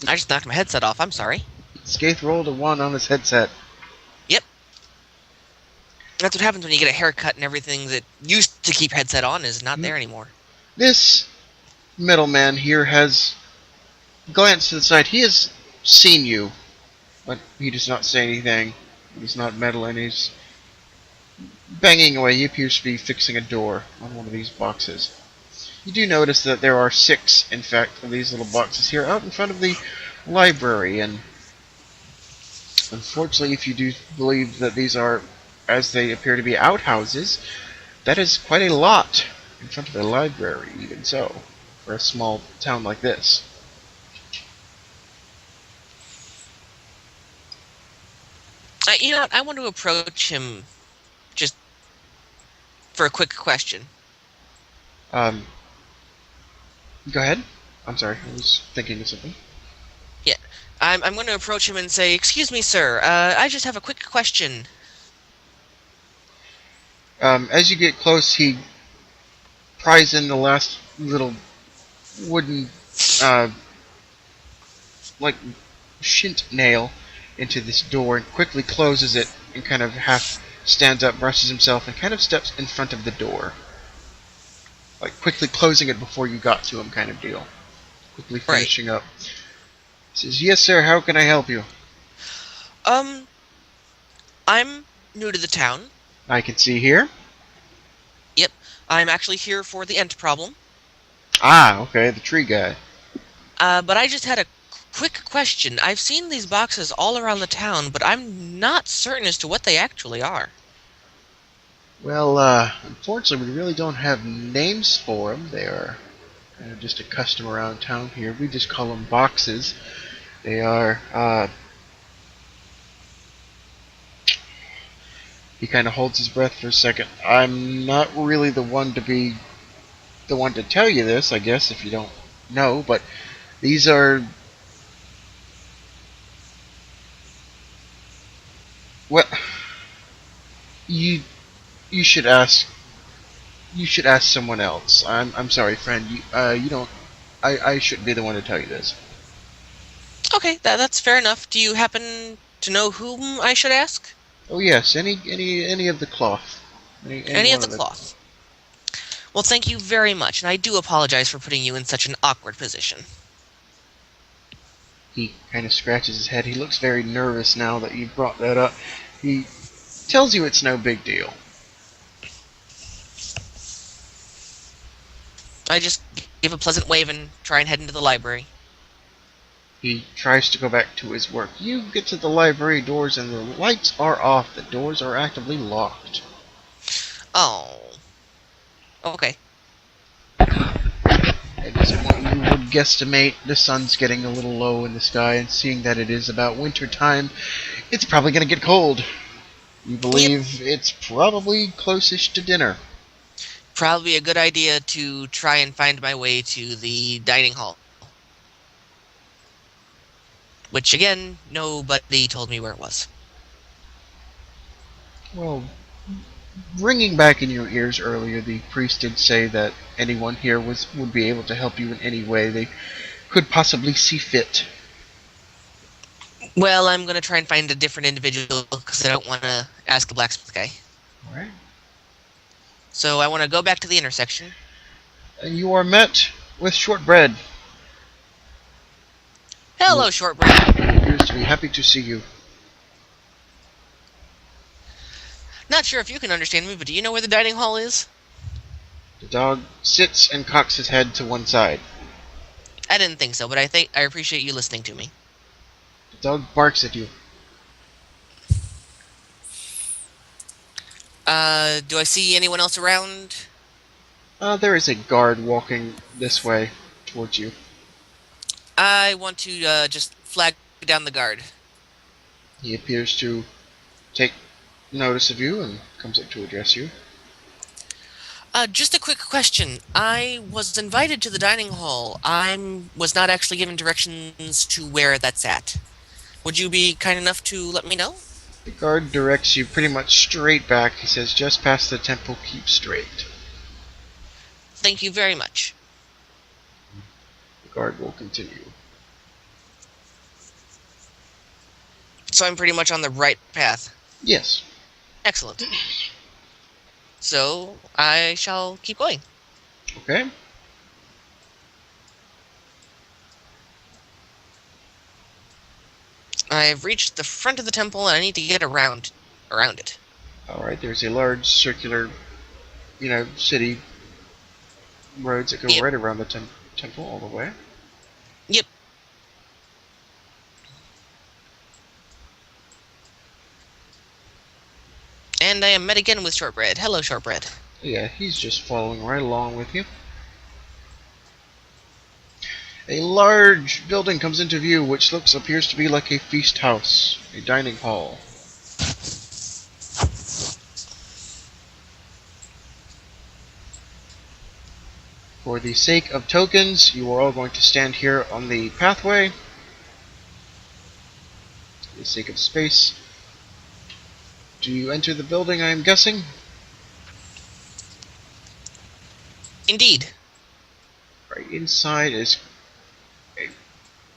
I just knocked my headset off. I'm sorry. Scaithe rolled a 1 on his headset. Yep. That's what happens when you get a haircut and everything that used to keep headset on is not there anymore. This middleman here has glanced to the side. He has seen you, but he does not say anything. He does not meddle, and he's banging away. He appears to be fixing a door on one of these boxes. You do notice that there are 6, in fact, of these little boxes here out in front of the library, and unfortunately, if you do believe that these are, as they appear to be, outhouses, that is quite a lot in front of the library, even so, for a small town like this. You know what? I want to approach him just for a quick question. Um, Go ahead. I'm sorry, I was thinking of something. Yeah. I'm going to approach him and say, "Excuse me, sir. I just have a quick question." As you get close, he pries in the last little wooden, uh, like, shint nail into this door and quickly closes it and kind of half stands up, brushes himself, and kind of steps in front of the door. Like, quickly closing it before you got to him kind of deal. Quickly Right. finishing up. He says, "Yes, sir, how can I help you?" Um, I'm new to the town. "I can see here." Yep. I'm actually here for the Ent problem. "Ah, okay, the tree guy." But I just had a quick question. I've seen these boxes all around the town, but I'm not certain as to what they actually are. "Well, unfortunately, we really don't have names for them. They are kind of just a custom around town here. We just call them boxes. They are, he kind of holds his breath for a second. I'm not really the one to be the one to tell you this, I guess, if you don't know, but these are, well, you you should ask someone else. I'm sorry, friend. You don't. I shouldn't be the one to tell you this. Okay, that's fair enough. Do you happen to know whom I should ask? Oh yes, any of the cloth, any Any of one the of the. cloth. Well, thank you very much, and I do apologize for putting you in such an awkward position. He kind of scratches his head. He looks very nervous now that you've brought that up. He tells you it's no big deal. I just give a pleasant wave and try and head into the library. He tries to go back to his work. You get to the library doors and the lights are off. The doors are actively locked. Oh, okay. At this point, you would guesstimate the sun's getting a little low in the sky, and seeing that it is about winter time, it's probably going to get cold. You Yep, believe it's probably closest to dinner. probably a good idea to try and find my way to the dining hall. Which, again, nobody told me where it was. Well, ringing back in your ears earlier, the priest did say that anyone here would be able to help you in any way they could possibly see fit. Well, I'm going to try and find a different individual because I don't want to ask a blacksmith guy. All right. So I want to go back to the intersection. And you are met with shortbread, who Hello, Shortbread. appears to be happy to see you. Not sure if you can understand me, but do you know where the dining hall is? The dog sits and cocks his head to one side. I didn't think so, but I appreciate you listening to me. The dog barks at you. Do I see anyone else around? There is a guard walking this way towards you. I want to just flag down the guard. He appears to take notice of you and comes up to address you. Just a quick question. I was invited to the dining hall. I was not actually given directions to where that's at. Would you be kind enough to let me know? The guard directs you pretty much straight back. He says, "Just past the temple, keep straight." Thank you very much. The guard will continue. So I'm pretty much on the right path. Yes. Excellent. So I shall keep going. Okay. I've reached the front of the temple and I need to get around it. All right. There's a large circular, city roads that go Yep, right around the temple all the way. yep. And I am met again with Shortbread. Hello, Shortbread. Yeah, he's just following right along with you. A large building comes into view, which appears to be like a feast house, a dining hall. For the sake of tokens, you are all going to stand here on the pathway. For the sake of space. Do you enter the building, I am guessing? Indeed. Right inside is a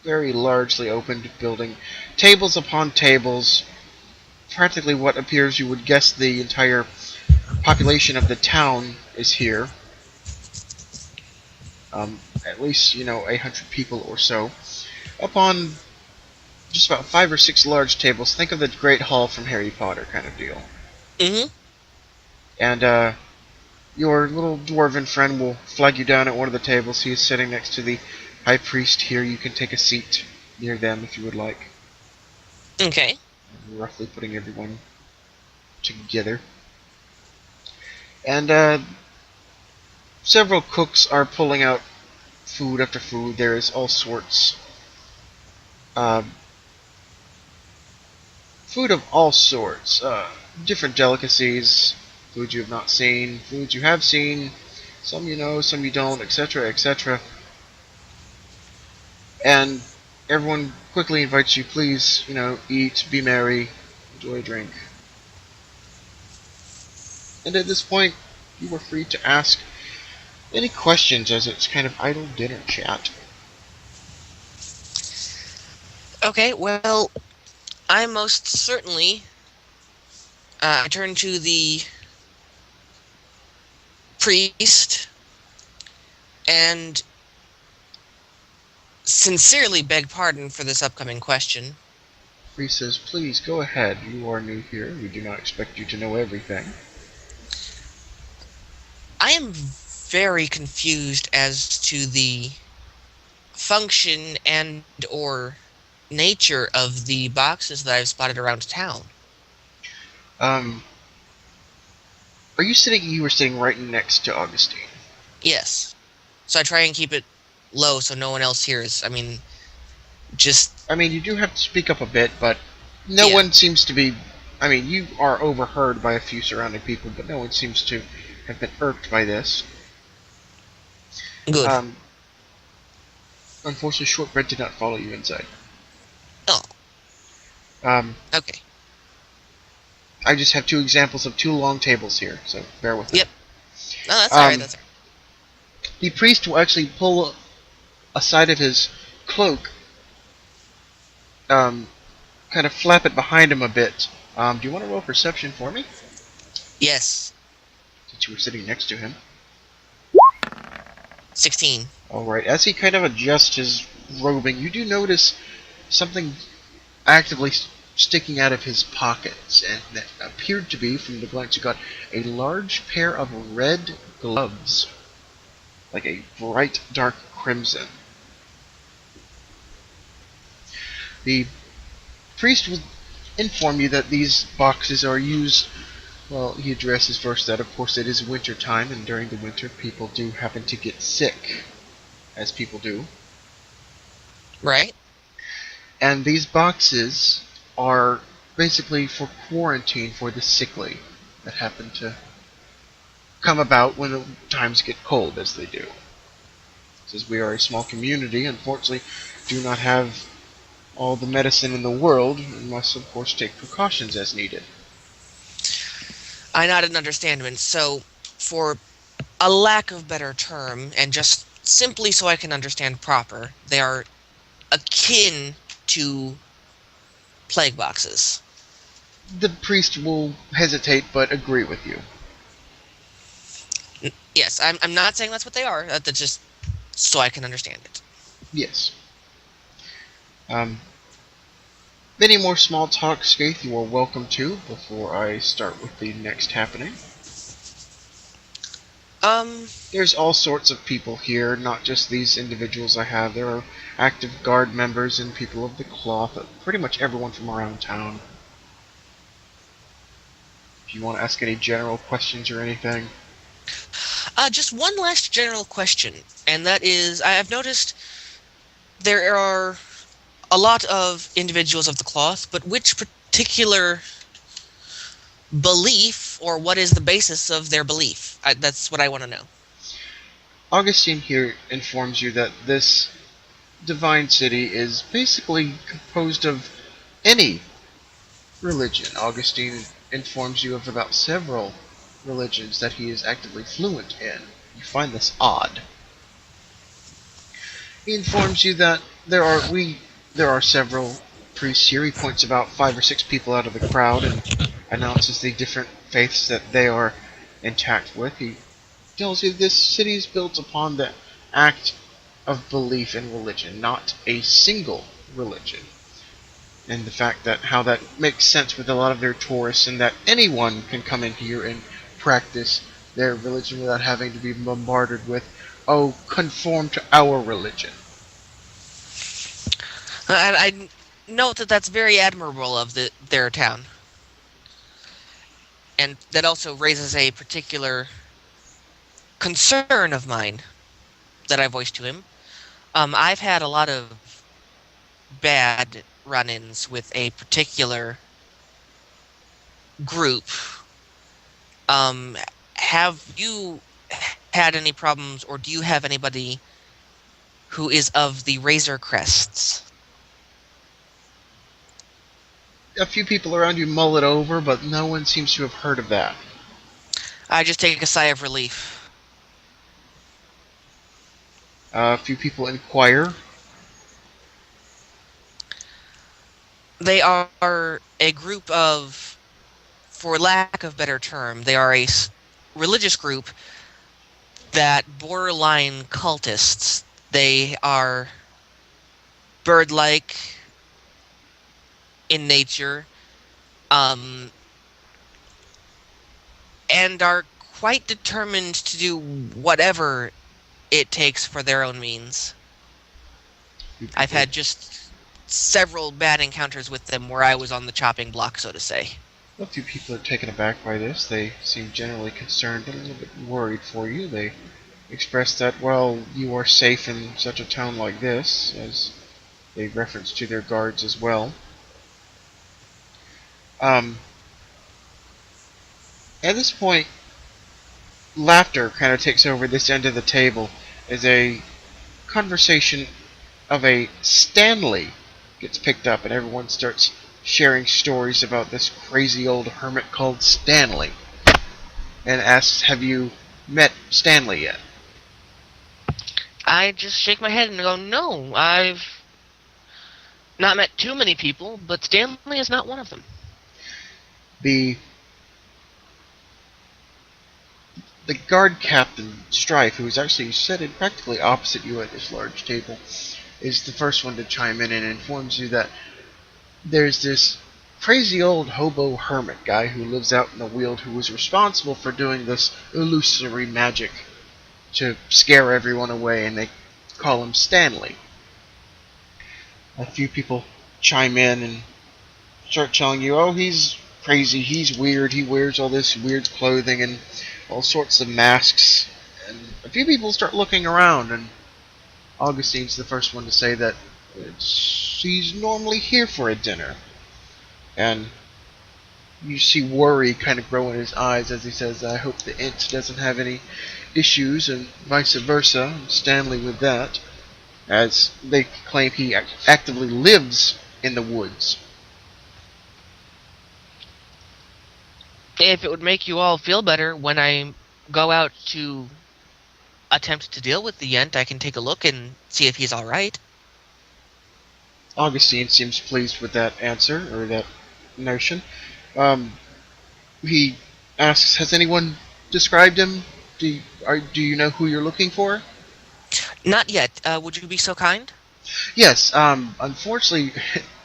very largely opened building. Tables upon tables. Practically what appears you would guess the entire population of the town is here. At least, 800 people or so. Upon just about 5 or 6 large tables, think of the Great Hall from Harry Potter kind of deal. Mm-hmm. And your little dwarven friend will flag you down at one of the tables. He is sitting next to the high priest here. You can take a seat near them if you would like. Okay. Roughly putting everyone together. And several cooks are pulling out food after food. There is all sorts. Uh, Food of all sorts. Different delicacies. Food you have not seen. Food you have seen. Some you know, some you don't, etc., etc. And everyone quickly invites you, please, eat, be merry, enjoy a drink. And at this point, you are free to ask any questions as it's kind of idle dinner chat. Okay, well, I most certainly turn to the priest and sincerely beg pardon for this upcoming question. He says, please go ahead. You are new here. We do not expect you to know everything. I am very confused as to the function and or nature of the boxes that I've spotted around town. Um, you were sitting right next to Augustine. Yes. So I try and keep it low so no one else hears. I mean, just I mean, you do have to speak up a bit, but no yeah, one seems to be. I mean, you are overheard by a few surrounding people, but no one seems to have been irked by this. good. Um, Unfortunately, Shortbread did not follow you inside. Oh, Um, okay. I just have two examples of two long tables here, so bear with me. Yep. No, that's all right. Um, That's all the priest will actually pull a side of his cloak, um, kind of flap it behind him a bit. Do you want to roll perception for me? right. Yes. Since you were sitting next to him. 16. Alright, as he kind of adjusts his robing, you do notice something actively sticking out of his pockets, and that appeared to be, from the glance you got, a large pair of red gloves, like a bright dark crimson. The priest will inform you that these boxes are used. Well, he addresses first that, of course, it is winter time, and during the winter, people do happen to get sick, as people do. Right? And these boxes are basically for quarantine for the sickly that happen to come about when the times get cold, as they do. Since we are a small community, unfortunately, do not have all the medicine in the world, and must, of course, take precautions as needed. I nodded in understanding. So, for a lack of better term, and just simply so I can understand proper, they are akin to plague boxes. The priest will hesitate but agree with you. Yes, I'm not saying that's what they are. That's just so I can understand it. Yes. Um, Any more small talk, Scaithe, you are welcome to before I start with the next happening. Um, There's all sorts of people here, not just these individuals I have. There are active guard members and people of the cloth, pretty much everyone from around town. If you want to ask any general questions or anything. just one last general question, and that is, I have noticed there are a lot of individuals of the cloth, but which particular belief or what is the basis of their belief? That's what I want to know. Augustine here informs you that this divine city is basically composed of any religion. Augustine informs you of about several religions that he is actively fluent in. You find this odd. He informs you that there are several priests here. He points about 5 or 6 people out of the crowd and announces the different faiths that they are intact with. He tells you this city is built upon the act of belief in religion, not a single religion. And the fact that how that makes sense with a lot of their tourists, and that anyone can come in here and practice their religion without having to be bombarded with, oh, conform to our religion. I note that that's very admirable of their town, and that also raises a particular concern of mine that I voiced to him. I've had a lot of bad run-ins with a particular group. Um, have you had any problems, or do you have anybody who is of the Razor Crests? A few people around you mull it over, but no one seems to have heard of that. I just take a sigh of relief. A few people inquire. They are a group of, for lack of better term, they are a religious group that borderline cultists. They are bird-like in nature, um, and are quite determined to do whatever it takes for their own means. Few I've people, had just several bad encounters with them where I was on the chopping block, so to say. a few people are taken aback by this. They seem generally concerned and a little bit worried for you. They express that, well, you are safe in such a town like this, as they reference to their guards as well. Um, at this point, laughter kind of takes over this end of the table as a conversation of a Stanley gets picked up, and everyone starts sharing stories about this crazy old hermit called Stanley, and asks, have you met Stanley yet? I just shake my head and go, no, I've not met too many people, but Stanley is not one of them. The the guard captain, Strife, who is actually seated practically opposite you at this large table, is the first one to chime in and informs you that there's this crazy old hobo hermit guy who lives out in the Weald who was responsible for doing this illusory magic to scare everyone away, and they call him Stanley. A few people chime in and start telling you, oh, he's crazy, he's weird, he wears all this weird clothing and all sorts of masks. And a few people start looking around, and Augustine's the first one to say that he's normally here for a dinner. And you see worry kind of grow in his eyes as he says, I hope the int doesn't have any issues, and vice versa, and Stanley with that, as they claim he actively lives in the woods. If it would make you all feel better, when I go out to attempt to deal with the Yent, I can take a look and see if he's all right. Augustine seems pleased with that answer, or that notion. Um, he asks, has anyone described him? Do you know who you're looking for? Not yet. Would you be so kind? Yes, unfortunately,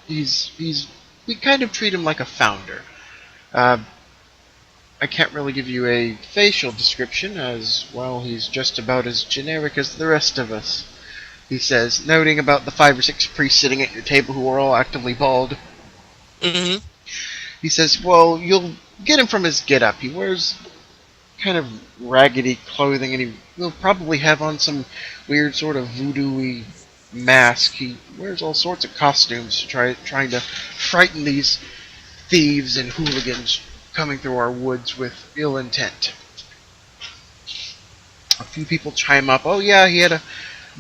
he's we kind of treat him like a founder. Uh, I can't really give you a facial description, as, well, he's just about as generic as the rest of us. He says, noting about the 5 or 6 priests sitting at your table who are all actively bald. Mm-hmm. He says, well, you'll get him from his get-up. He wears kind of raggedy clothing, and he will probably have on some weird sort of voodoo-y mask. He wears all sorts of costumes trying to frighten these thieves and hooligans coming through our woods with ill intent. A few people chime up, oh yeah, he had a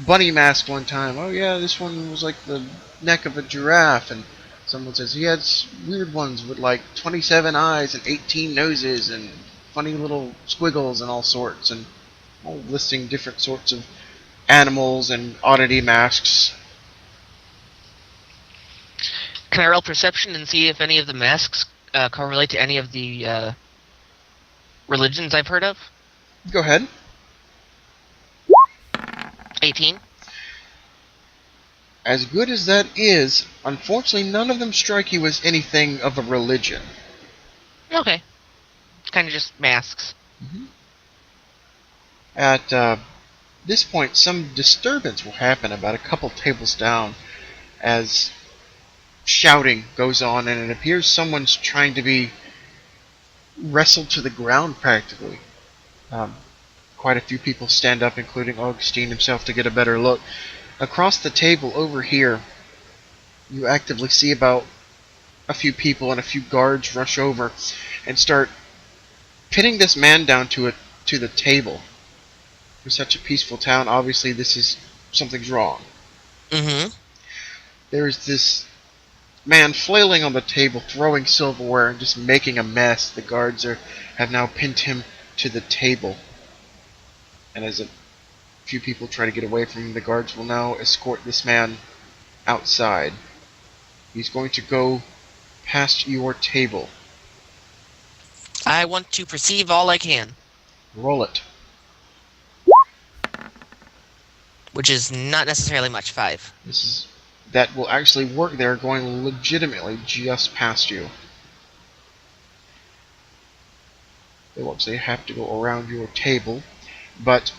bunny mask one time. Oh yeah, this one was like the neck of a giraffe. And someone says he had weird ones with like 27 eyes and 18 noses and funny little squiggles and all sorts, and all listing different sorts of animals and oddity masks. Can I roll perception and see if any of the masks correlate to any of the religions I've heard of? Go ahead. 18. As good as that is, unfortunately none of them strike you as anything of a religion. Okay. It's kind of just masks. Mm-hmm. At this point, some disturbance will happen about a couple tables down as shouting goes on, and it appears someone's trying to be wrestled to the ground practically. Um, Quite a few people stand up, including Augustine himself, to get a better look. Across the table over here, you actively see about a few people and a few guards rush over and start pinning this man down to the table. For such a peaceful town, obviously something's wrong. Mm-hmm. There's this man flailing on the table, throwing silverware and just making a mess. The guards have now pinned him to the table. And as a few people try to get away from him, the guards will now escort this man outside. He's going to go past your table. I want to perceive all I can, Roll it. which is not necessarily much. 5. That will actually work. They're going legitimately just past you. They will actually have to go around your table, but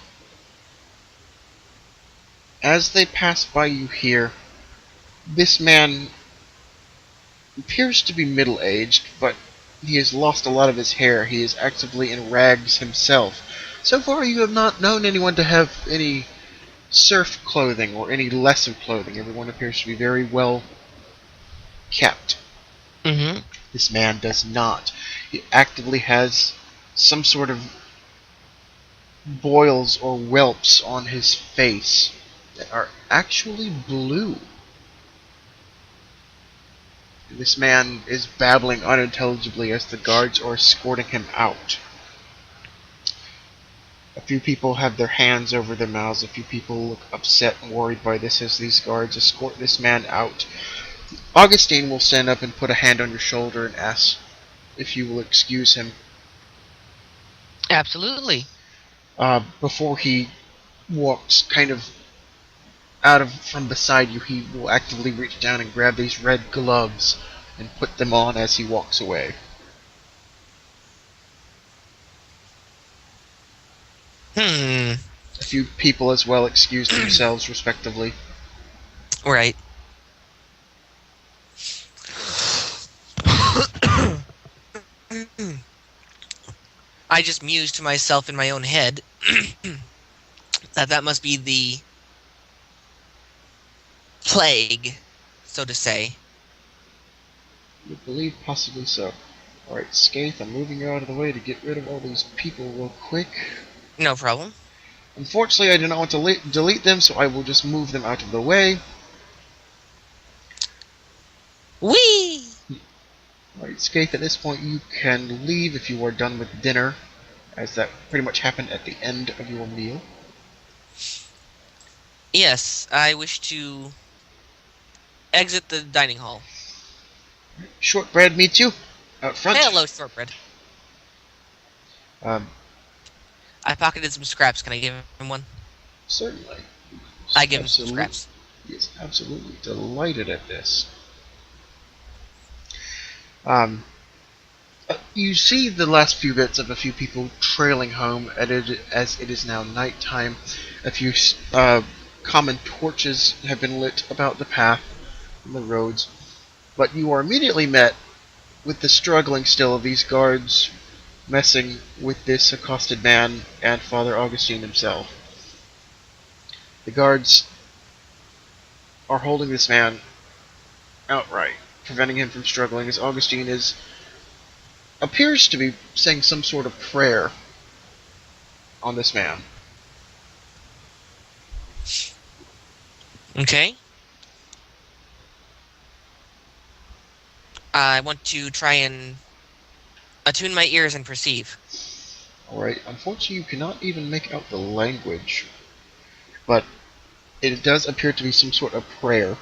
as they pass by you here, this man appears to be middle-aged, but he has lost a lot of his hair. He is actively in rags himself. So far, you have not known anyone to have any serf clothing or any lesser clothing. Everyone appears to be very well kept. Mm-hmm. This man does not. He actively has some sort of boils or whelps on his face that are actually blue. This man is babbling unintelligibly as the guards are escorting him out. A few people have their hands over their mouths. A few people look upset and worried by this as these guards escort this man out. Augustine will stand up and put a hand on your shoulder and ask if you will excuse him. Absolutely. Before he walks kind of out of from beside you, he will actively reach down and grab these red gloves and put them on as he walks away. Hmm. A few people as well excuse themselves respectively. Right. I just mused to myself in my own head that must be the plague, so to say. You believe possibly so. Alright, Scaithe, I'm moving you out of the way to get rid of all these people real quick. No problem. Unfortunately, I do not want to delete them, so I will just move them out of the way. Whee! Alright, Scaithe, at this point you can leave if you are done with dinner, as that pretty much happened at the end of your meal. Yes, I wish to exit the dining hall. Shortbread meets you out front. Hello, shortbread. Um, I pocketed some scraps. Can I give him one? Certainly. I give him some Absolutely. scraps. He is absolutely delighted at this. Um, you see the last few bits of a few people trailing home as it is now nighttime. A few common torches have been lit about the path and the roads, but you are immediately met with the struggling still of these guards messing with this accosted man and Father Augustine himself. The guards are holding this man outright, preventing him from struggling as Augustine is appears to be saying some sort of prayer on this man. Okay. I want to try and attune my ears and perceive. Alright, unfortunately you cannot even make out the language, but it does appear to be some sort of prayer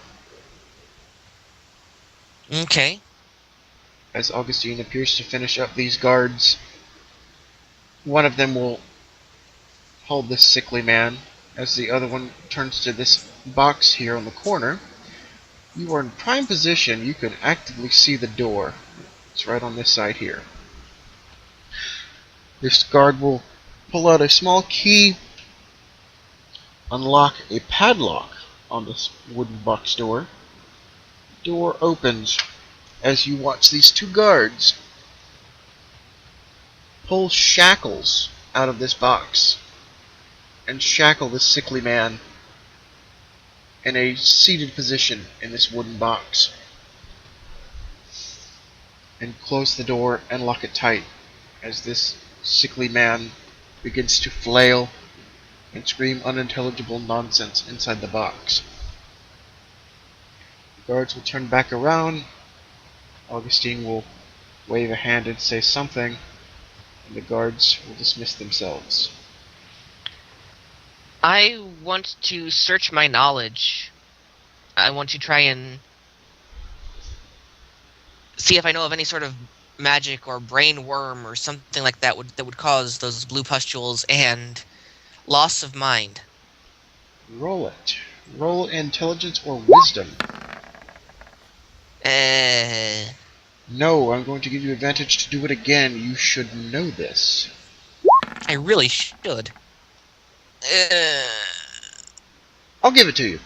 Okay. as Augustine appears to finish up these guards. One of them will hold this sickly man as the other one turns to this box here on the corner. You are in prime position. You can actively see the door. It's right on this side here. This guard will pull out a small key, unlock a padlock on this wooden box door. Door opens as you watch these two guards pull shackles out of this box and shackle this sickly man in a seated position in this wooden box and close the door and lock it tight as this sickly man begins to flail and scream unintelligible nonsense inside the box. The guards will turn back around. Augustine will wave a hand and say something, and the guards will dismiss themselves. I want to search my knowledge. I want to try and see if I know of any sort of magic or brain worm or something like that would cause those blue pustules and loss of mind. Roll it. Roll intelligence or wisdom. Uh, No, I'm going to give you advantage to do it again. You should know this. I really should. Uh, I'll give it to you.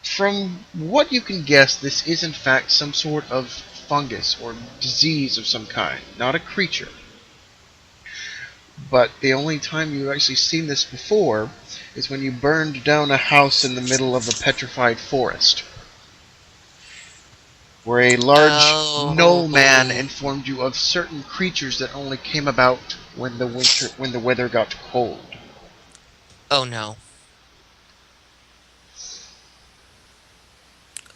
From what you can guess, this is in fact some sort of fungus or disease of some kind, not a creature. But the only time you've actually seen this before is when you burned down a house in the middle of a petrified forest, where a large knoll man oh, informed you of certain creatures that only came about when the weather got cold. oh no.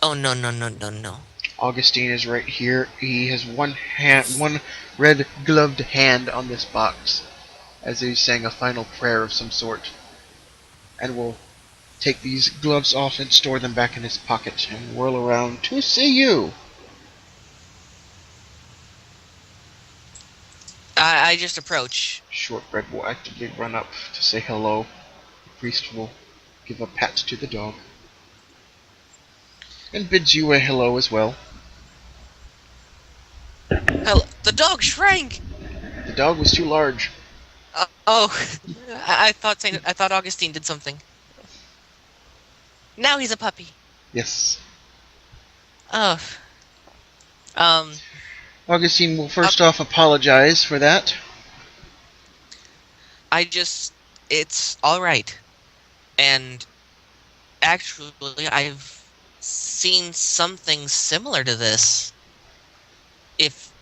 Oh no, no, no, no, no. Augustine is right here. He has one red gloved hand on this box, as he's saying a final prayer of some sort, and will take these gloves off and store them back in his pocket and whirl around to see you. I just approach. Shortbread will actively run up to say hello. The priest will give a pat to the dog and bids you a hello as well. Hell, the dog shrank. The dog was too large. Oh, I thought Augustine did something. Now he's a puppy. Yes. Oh, um, Augustine will uh, first off apologize for that. I just, it's all right. And actually, I've seen something similar to this. If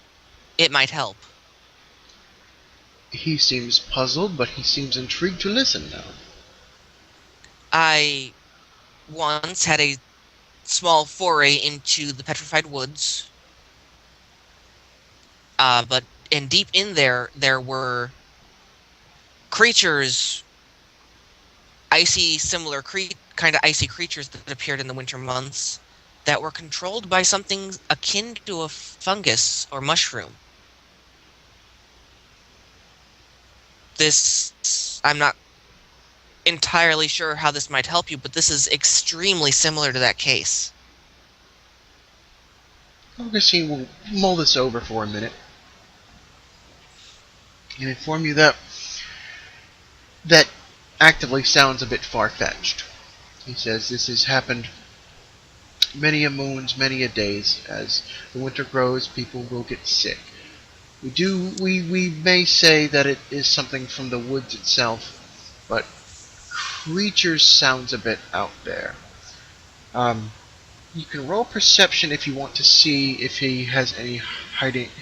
it might help. He seems puzzled, but he seems intrigued to listen now. I once had a small foray into the petrified woods, but and deep in there were creatures, icy similar kind of icy creatures that appeared in the winter months that were controlled by something akin to a fungus or mushroom. I'm not entirely sure how this might help you, but this is extremely similar to that case. Augustine will mull this over for a minute and inform you that that actively sounds a bit far-fetched. He says this has happened many a moons, many a days. As the winter grows, people will get sick. We may say that it is something from the woods itself, but creatures sounds a bit out there. Um, you can roll perception if you want to see if he has any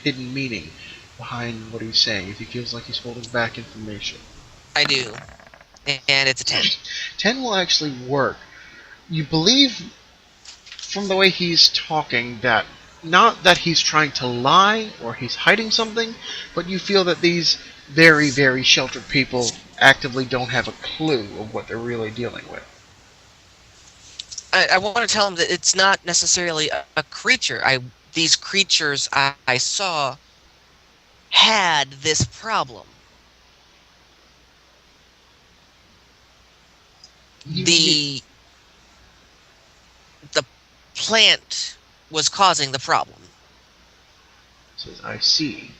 hidden meaning behind what he's saying, if he feels like he's holding back information. I do, and it's a 10. 10 will actually work. You believe from the way he's talking that not that he's trying to lie or he's hiding something, but you feel that these very, very sheltered people actively don't have a clue of what they're really dealing with. I want to tell him that it's not necessarily a creature. These creatures I saw had this problem. He The plant was causing the problem. says, I see.